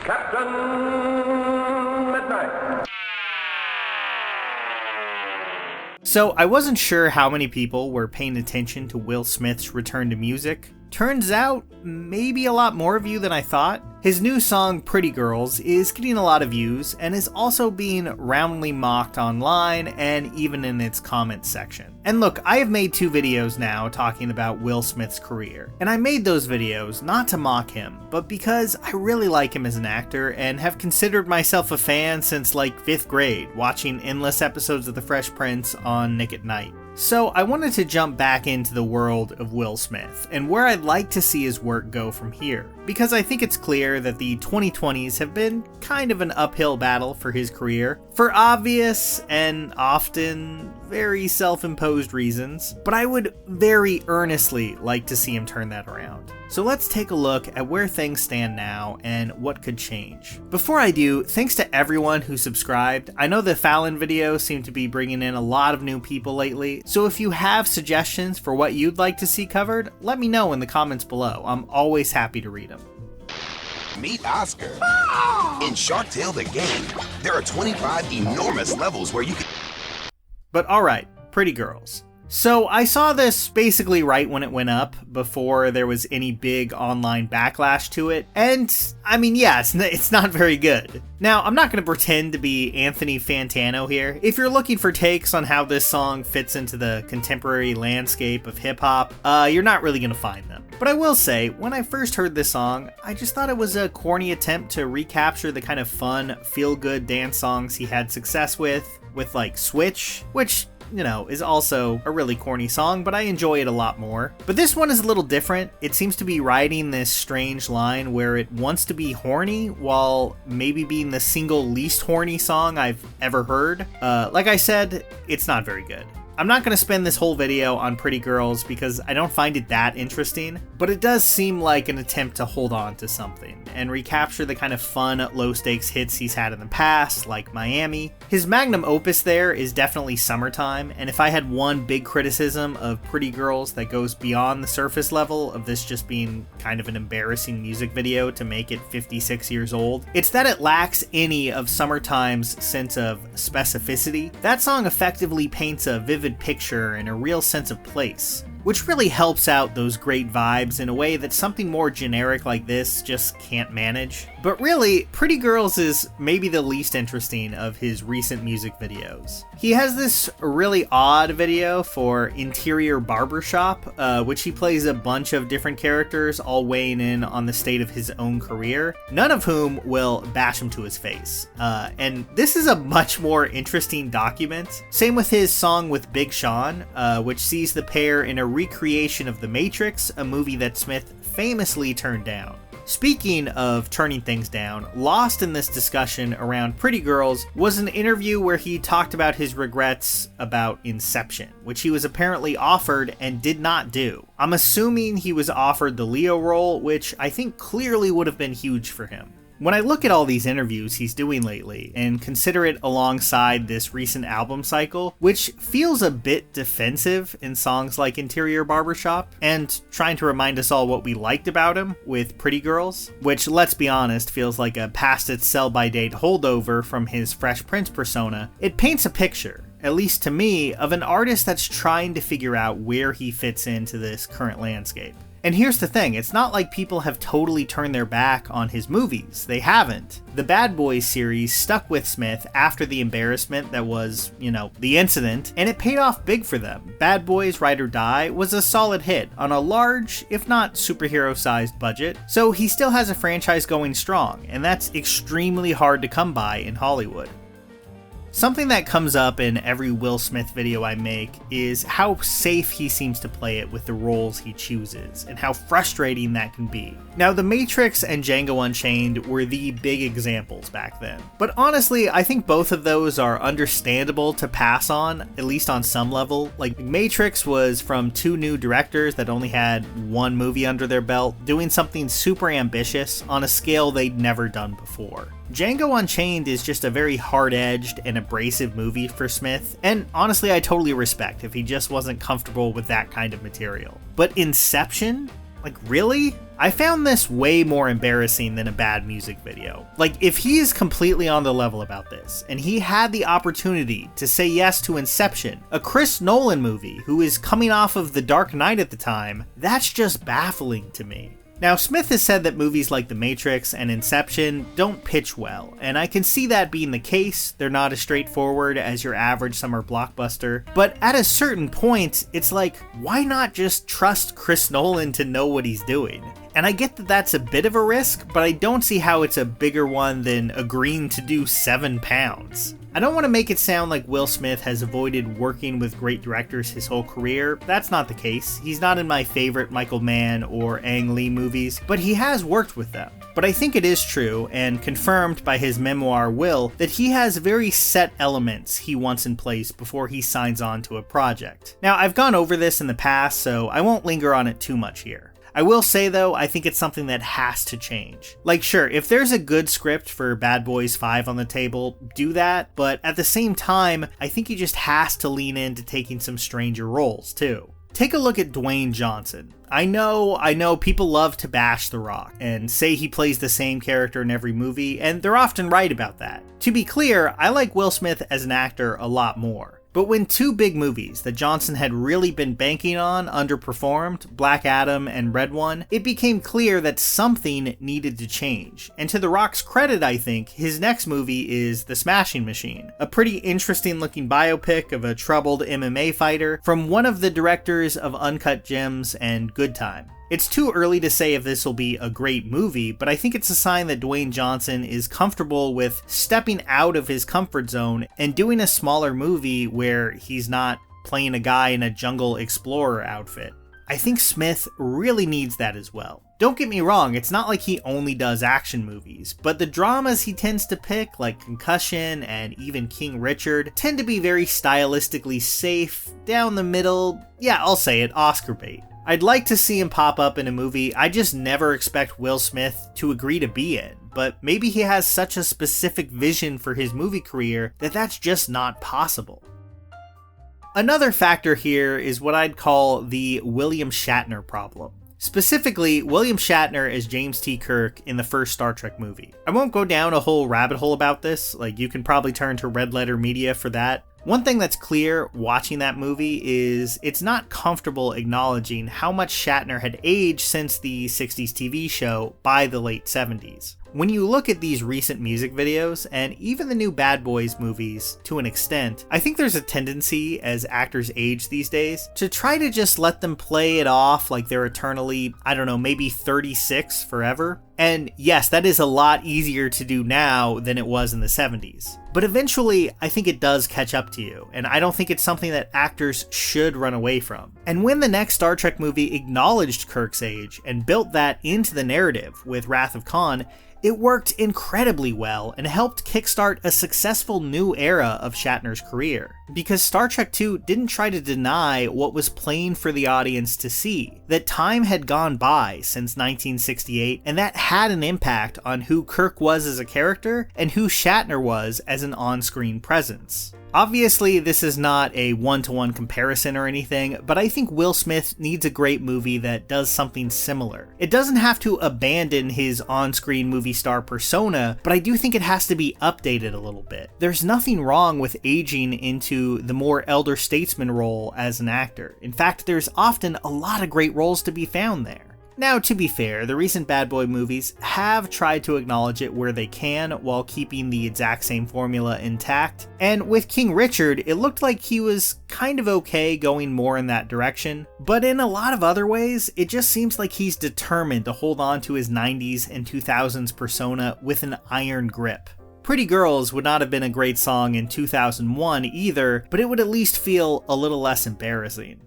Captain Midnight. So I wasn't sure how many people were paying attention to Will Smith's return to music. Turns out, maybe a lot more of you than I thought. His new song, Pretty Girls, is getting a lot of views and is also being roundly mocked online and even in its comments section. And look, I have made 2 videos now talking about Will Smith's career, and I made those videos not to mock him, but because I really like him as an actor and have considered myself a fan since like 5th grade, watching endless episodes of The Fresh Prince on Nick at Night. So I wanted to jump back into the world of Will Smith and where I'd like to see his work go from here, because I think it's clear that the 2020s have been kind of an uphill battle for his career, for obvious and often very self-imposed reasons, but I would very earnestly like to see him turn that around. So let's take a look at where things stand now and what could change. Before I do, thanks to everyone who subscribed. I know the Fallon videos seem to be bringing in a lot of new people lately, so if you have suggestions for what you'd like to see covered, let me know in the comments below. I'm always happy to read them. Meet Oscar. In Shark Tale the game, there are 25 enormous levels where you can... But alright, Pretty Girls. So I saw this basically right when it went up, before there was any big online backlash to it, and I mean, yeah, it's not very good. Now, I'm not going to pretend to be Anthony Fantano here. If you're looking for takes on how this song fits into the contemporary landscape of hip-hop, you're not really going to find them. But I will say, when I first heard this song, I just thought it was a corny attempt to recapture the kind of fun, feel-good dance songs he had success with like Switch, which, you know, is also a really corny song, but I enjoy it a lot more. But this one is a little different. It seems to be riding this strange line where it wants to be horny while maybe being the single least horny song I've ever heard. Like I said, it's not very good. I'm not going to spend this whole video on Pretty Girls because I don't find it that interesting, but it does seem like an attempt to hold on to something and recapture the kind of fun, low-stakes hits he's had in the past, like Miami. His magnum opus there is definitely Summertime, and if I had one big criticism of Pretty Girls that goes beyond the surface level of this just being kind of an embarrassing music video to make it 56 years old, it's that it lacks any of Summertime's sense of specificity. That song effectively paints a vivid picture and a real sense of place, which really helps out those great vibes in a way that something more generic like this just can't manage. But really, Pretty Girls is maybe the least interesting of his recent music videos. He has this really odd video for Interior Barbershop, which he plays a bunch of different characters all weighing in on the state of his own career, none of whom will bash him to his face. And this is a much more interesting document. Same with his song with Big Sean, which sees the pair in a recreation of The Matrix, a movie that Smith famously turned down. Speaking of turning things down, lost in this discussion around Pretty Girls was an interview where he talked about his regrets about Inception, which he was apparently offered and did not do. I'm assuming he was offered the Leo role, which I think clearly would have been huge for him. When I look at all these interviews he's doing lately and consider it alongside this recent album cycle, which feels a bit defensive in songs like Interior Barbershop, and trying to remind us all what we liked about him with Pretty Girls, which, let's be honest, feels like a past its sell-by-date holdover from his Fresh Prince persona, it paints a picture, at least to me, of an artist that's trying to figure out where he fits into this current landscape. And here's the thing, it's not like people have totally turned their back on his movies. They haven't. The Bad Boys series stuck with Smith after the embarrassment that was, you know, The Incident, and it paid off big for them. Bad Boys Ride or Die was a solid hit on a large, if not superhero-sized budget, so he still has a franchise going strong, and that's extremely hard to come by in Hollywood. Something that comes up in every Will Smith video I make is how safe he seems to play it with the roles he chooses, and how frustrating that can be. Now, The Matrix and Django Unchained were the big examples back then, but honestly, I think both of those are understandable to pass on, at least on some level. Like, Matrix was from 2 new directors that only had 1 movie under their belt, doing something super ambitious on a scale they'd never done before. Django Unchained is just a very hard-edged and abrasive movie for Smith, and honestly I totally respect if he just wasn't comfortable with that kind of material. But Inception? Like, really? I found this way more embarrassing than a bad music video. Like, if he is completely on the level about this, and he had the opportunity to say yes to Inception, a Chris Nolan movie who is coming off of The Dark Knight at the time, that's just baffling to me. Now, Smith has said that movies like The Matrix and Inception don't pitch well, and I can see that being the case. They're not as straightforward as your average summer blockbuster, but at a certain point, it's like, why not just trust Chris Nolan to know what he's doing? And I get that that's a bit of a risk, but I don't see how it's a bigger one than agreeing to do 7 pounds. I don't want to make it sound like Will Smith has avoided working with great directors his whole career. That's not the case. He's not in my favorite Michael Mann or Ang Lee movies, but he has worked with them. But I think it is true, and confirmed by his memoir Will, that he has very set elements he wants in place before he signs on to a project. Now, I've gone over this in the past, so I won't linger on it too much here. I will say though, I think it's something that has to change. Like, sure, if there's a good script for Bad Boys 5 on the table, do that, but at the same time, I think he just has to lean into taking some stranger roles too. Take a look at Dwayne Johnson. I know people love to bash The Rock and say he plays the same character in every movie, and they're often right about that. To be clear, I like Will Smith as an actor a lot more. But when 2 big movies that Johnson had really been banking on underperformed, Black Adam and Red One, it became clear that something needed to change. And to The Rock's credit, I think, his next movie is The Smashing Machine, a pretty interesting looking biopic of a troubled MMA fighter from one of the directors of Uncut Gems and Good Time. It's too early to say if this will be a great movie, but I think it's a sign that Dwayne Johnson is comfortable with stepping out of his comfort zone and doing a smaller movie where he's not playing a guy in a jungle explorer outfit. I think Smith really needs that as well. Don't get me wrong, it's not like he only does action movies, but the dramas he tends to pick, like Concussion and even King Richard, tend to be very stylistically safe, down the middle, yeah, I'll say it, Oscar bait. I'd like to see him pop up in a movie I just never expect Will Smith to agree to be in, but maybe he has such a specific vision for his movie career that that's just not possible. Another factor here is what I'd call the William Shatner problem. Specifically, William Shatner as James T. Kirk in the first Star Trek movie. I won't go down a whole rabbit hole about this, like you can probably turn to Red Letter Media for that. One thing that's clear watching that movie is it's not comfortable acknowledging how much Shatner had aged since the 60s TV show by the late 70s. When you look at these recent music videos, and even the new Bad Boys movies to an extent, I think there's a tendency as actors age these days to try to just let them play it off like they're eternally, maybe 36 forever. And yes, that is a lot easier to do now than it was in the 70s. But eventually, I think it does catch up to you, and I don't think it's something that actors should run away from. And when the next Star Trek movie acknowledged Kirk's age and built that into the narrative with Wrath of Khan, it worked incredibly well and helped kickstart a successful new era of Shatner's career. Because Star Trek II didn't try to deny what was plain for the audience to see, that time had gone by since 1968, and that had an impact on who Kirk was as a character and who Shatner was as an on-screen presence. Obviously, this is not a one-to-one comparison or anything, but I think Will Smith needs a great movie that does something similar. It doesn't have to abandon his on-screen movie star persona, but I do think it has to be updated a little bit. There's nothing wrong with aging into the more elder statesman role as an actor. In fact, there's often a lot of great roles to be found there. Now, to be fair, the recent Bad Boy movies have tried to acknowledge it where they can while keeping the exact same formula intact, and with King Richard, it looked like he was kind of okay going more in that direction, but in a lot of other ways, it just seems like he's determined to hold on to his 90s and 2000s persona with an iron grip. Pretty Girls would not have been a great song in 2001 either, but it would at least feel a little less embarrassing.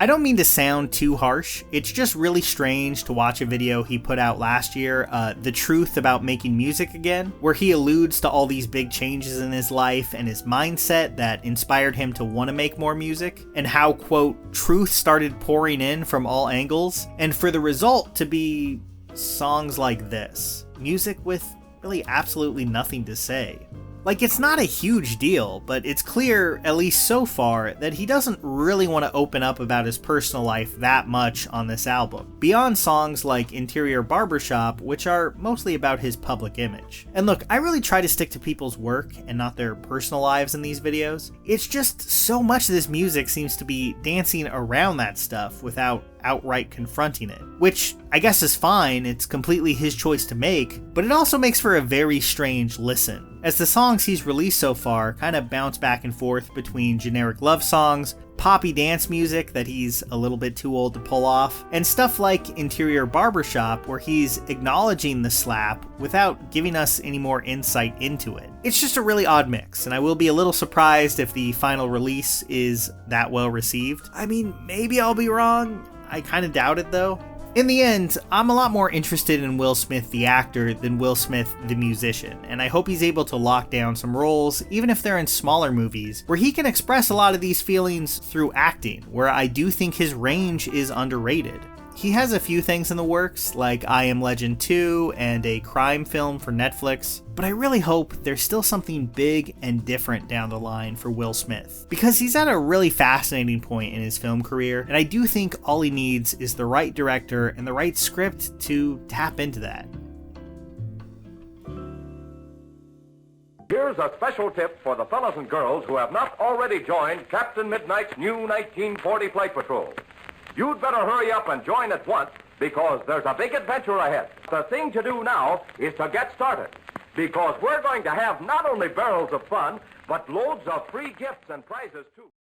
I don't mean to sound too harsh, it's just really strange to watch a video he put out last year, The Truth About Making Music Again, where he alludes to all these big changes in his life and his mindset that inspired him to want to make more music, and how, quote, truth started pouring in from all angles, and for the result to be songs like this. Music with really absolutely nothing to say. Like, it's not a huge deal, but it's clear, at least so far, that he doesn't really want to open up about his personal life that much on this album, beyond songs like Interior Barbershop, which are mostly about his public image. And look, I really try to stick to people's work and not their personal lives in these videos. It's just so much of this music seems to be dancing around that stuff without outright confronting it, which I guess is fine, it's completely his choice to make, but it also makes for a very strange listen, as the songs he's released so far kind of bounce back and forth between generic love songs, poppy dance music that he's a little bit too old to pull off, and stuff like Interior Barbershop where he's acknowledging the slap without giving us any more insight into it. It's just a really odd mix, and I will be a little surprised if the final release is that well received. I mean, maybe I'll be wrong. I kind of doubt it though. In the end, I'm a lot more interested in Will Smith the actor than Will Smith the musician, and I hope he's able to lock down some roles, even if they're in smaller movies, where he can express a lot of these feelings through acting, where I do think his range is underrated. He has a few things in the works, like I Am Legend 2 and a crime film for Netflix, but I really hope there's still something big and different down the line for Will Smith, because he's at a really fascinating point in his film career, and I do think all he needs is the right director and the right script to tap into that. Here's a special tip for the fellas and girls who have not already joined Captain Midnight's new 1940 Flight Patrol. You'd better hurry up and join at once, because there's a big adventure ahead. The thing to do now is to get started, because we're going to have not only barrels of fun, but loads of free gifts and prizes too.